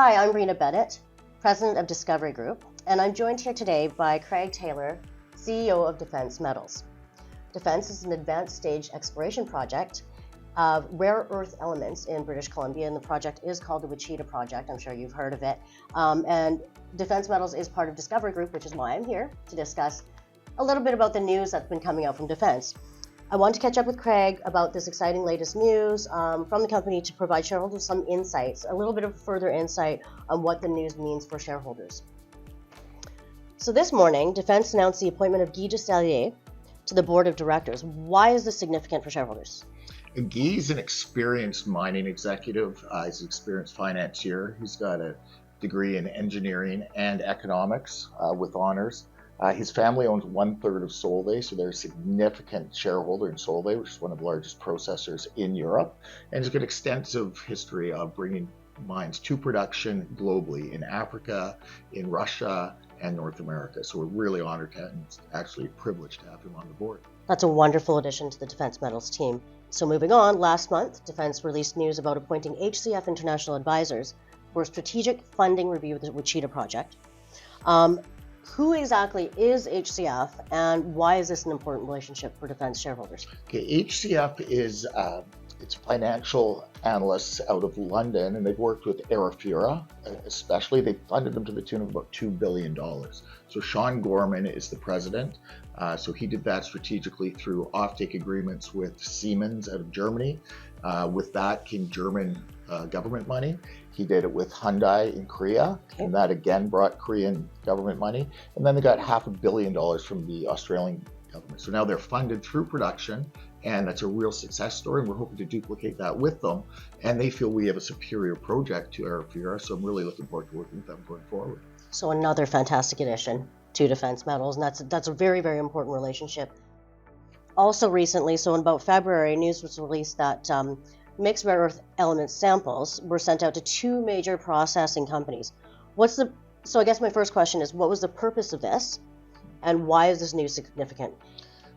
Hi, I'm Rita Bennett, President of Discovery Group, and I'm joined here today by Craig Taylor, CEO of Defense Metals. Defense is an advanced stage exploration project of rare earth elements in British Columbia, and the project is called the Wicheeda project. I'm sure you've heard of it. And Defense Metals is part of Discovery Group, which is why I'm here to discuss a little bit about the news that's been coming out from Defense. I want to catch up with Craig about this exciting latest news from the company to provide shareholders some insights, a little bit of further insight on what the news means for shareholders. So this morning, Defense announced the appointment of Guy Destellier to the board of directors. Why is this significant for shareholders? Guy is an experienced mining executive. He's an experienced financier. He's got a degree in engineering and economics with honors. His family owns 1/3 of Solvay, so they're a significant shareholder in Solvay, which is one of the largest processors in Europe. And he's got extensive history of bringing mines to production globally in Africa, in Russia, and North America. So we're really honored to, and it's actually a privilege to have him on the board. That's a wonderful addition to the Defense Metals team. So moving on, last month, Defense released news about appointing HCF International Advisors for a strategic funding review of the Wicheeda project. Who exactly is HCF, and why is this an important relationship for Defense shareholders? Okay, HCF is it's financial analysts out of London, and they've worked with Arafura, especially. They funded them to the tune of about $2 billion. So Sean Gorman is the president. So he did that strategically through offtake agreements with Siemens out of Germany. With that came German government money. He did it with Hyundai in Korea, and that again brought Korean government money. And then they got $500 million from the Australian government. So now they're funded through production, and that's a real success story. And we're hoping to duplicate that with them. And they feel we have a superior project to Arafura, so I'm really looking forward to working with them going forward. So another fantastic addition to Defense Metals, and that's a very, very important relationship. Also recently, so in about February, news was released that mixed rare earth element samples were sent out to two major processing companies. So I guess my first question is, what was the purpose of this, and why is this news significant?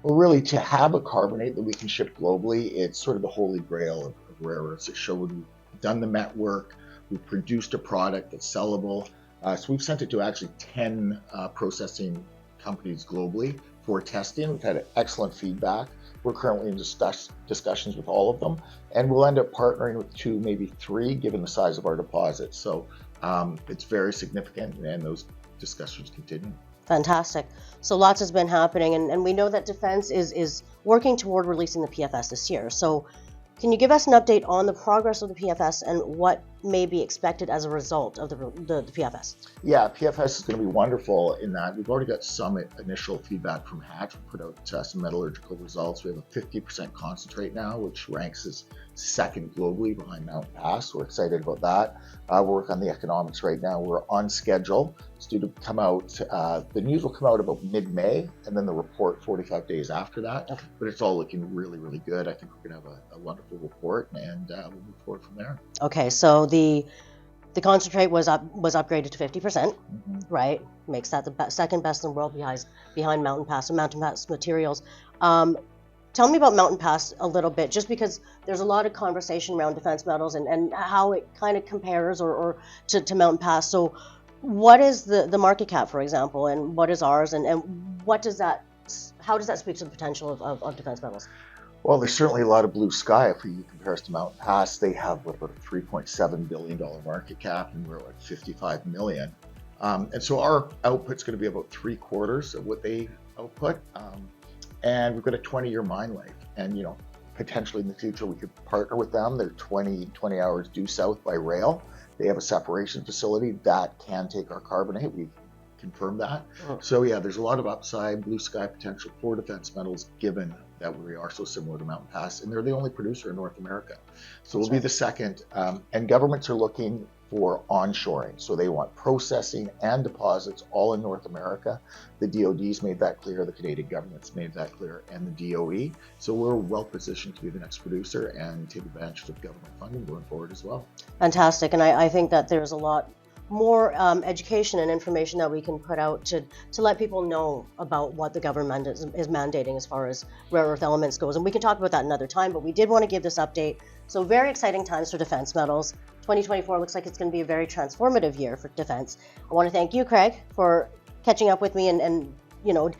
Well, really, to have a carbonate that we can ship globally, it's sort of the holy grail of rare earths. It showed we've done the met work, we've produced a product that's sellable. So we've sent it to actually 10 processing companies globally for testing. We've had excellent feedback. We're currently in discussions with all of them, and we'll end up partnering with 2, maybe 3, given the size of our deposit. So it's very significant, and those discussions continue. Fantastic. So lots has been happening, and we know that Defense is working toward releasing the PFS this year. So can you give us an update on the progress of the PFS and what may be expected as a result of the PFS? Yeah, PFS is going to be wonderful in that we've already got some initial feedback from Hatch. We put out some metallurgical results. We have a 50% concentrate now, which ranks as second globally behind Mountain Pass. We're excited about that. We're working on the economics right now. We're on schedule. It's due to come out. The news will come out about mid-May, and then the report 45 days after that. Okay. But it's all looking really, really good. I think we're going to have a wonderful report, and we'll move forward from there. Okay, so the concentrate was upgraded to 50%, right? Makes that the second best in the world behind Mountain Pass and Mountain Pass materials. Tell me about Mountain Pass a little bit, just because there's a lot of conversation around Defense Metals and how it kind of compares or to Mountain Pass. So what is the market cap, for example, and what is ours, and how does that speak to the potential of Defense Metals? Well, there's certainly a lot of blue sky if you compare us to Mountain Pass. They have about a $3.7 billion market cap, and we're at $55 million. And so our output's going to be about 3/4 of what they output. And we've got a 20-year mine life. And, potentially in the future, we could partner with them. They're 20 hours due south by rail. They have a separation facility that can take our carbonate. We've confirmed that. So yeah, there's a lot of upside, blue sky potential for Defense Metals, given that we are so similar to Mountain Pass, and they're the only producer in North America. So we'll be the second. And governments are looking for onshoring. So they want processing and deposits all in North America. The DOD's made that clear, the Canadian government's made that clear, and the DOE. So we're well positioned to be the next producer and take advantage of government funding going forward as well. Fantastic. And I think that there's a lot more education and information that we can put out to let people know about what the government is mandating as far as rare earth elements goes. And we can talk about that another time, but we did want to give this update. So very exciting times for defense metals. 2024 looks like it's going to be a very transformative year for defense. I want to thank you, Craig, for catching up with me and you know,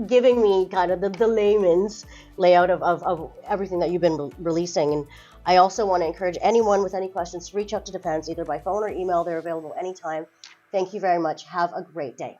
giving me kind of the layman's layout of everything that you've been releasing. And I also want to encourage anyone with any questions to reach out to Defense either by phone or email. They're available anytime. Thank you very much. Have a great day.